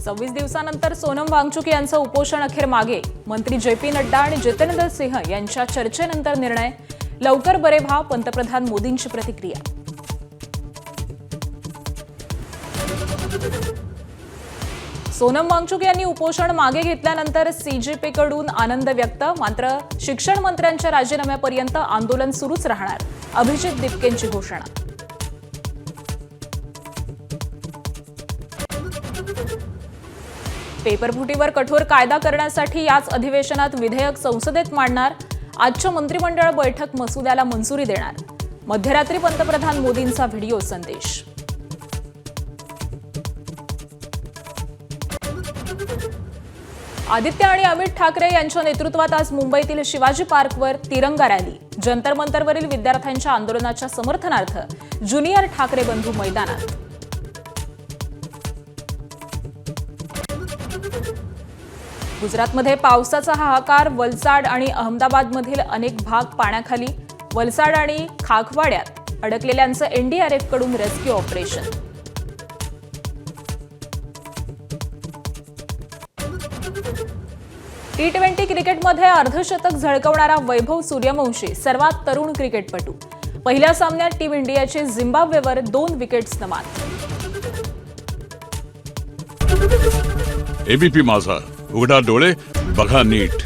26 दिवसांनंतर सोनम वांगचुक यांचं उपोषण अखेर मागे. मंत्री जे.पी. नड्डा आणि जितेंद्र सिंह यांच्या चर्चेनंतर निर्णय. लवकर बरे व्हा, पंतप्रधान मोदींची प्रतिक्रिया. सोनम वांगचुक यांनी उपोषण मागे घेतल्यानंतर सीजेपीकडून आनंद व्यक्त. मात्र शिक्षण मंत्र्यांच्या राजीनाम्यापर्यंत आंदोलन सुरूच राहणार. अभिजित दिपकेंची घोषणा. पेपरफुटीवर कठोर कायदा करण्यासाठी याच अधिवेशनात विधेयक संसदेत मांडणार. आजच्या मंत्रिमंडळ बैठक मसुद्याला मंजुरी देणार. मध्यरात्री पंतप्रधान मोदींचा व्हिडिओ संदेश. आदित्य आणि अमित ठाकरे यांच्या नेतृत्वात आज मुंबईतील शिवाजी पार्कवर तिरंगा रॅली. जंतर मंतरवरील विद्यार्थ्यांच्या आंदोलनाच्या समर्थनार्थ ज्युनियर ठाकरे बंधू मैदानात. गुजरातमध्ये पावसाचा हाहाकार. वलसाड आणि अहमदाबादमधील अनेक भाग पाण्याखाली. वलसाड आणि खाखवाड्यात अडकलेल्यांचं एनडीआरएफकडून रेस्क्यू ऑपरेशन. T20 क्रिकेटमध्ये अर्धशतक झळकवणारा वैभव सूर्यवंशी सर्वात तरुण क्रिकेटपटू. पहिल्या सामन्यात टीम इंडियाचे झिम्बाब्वेवर 2 विकेट्सनं मात. एबीपी माझा, उघडा डोळे बघा नीट.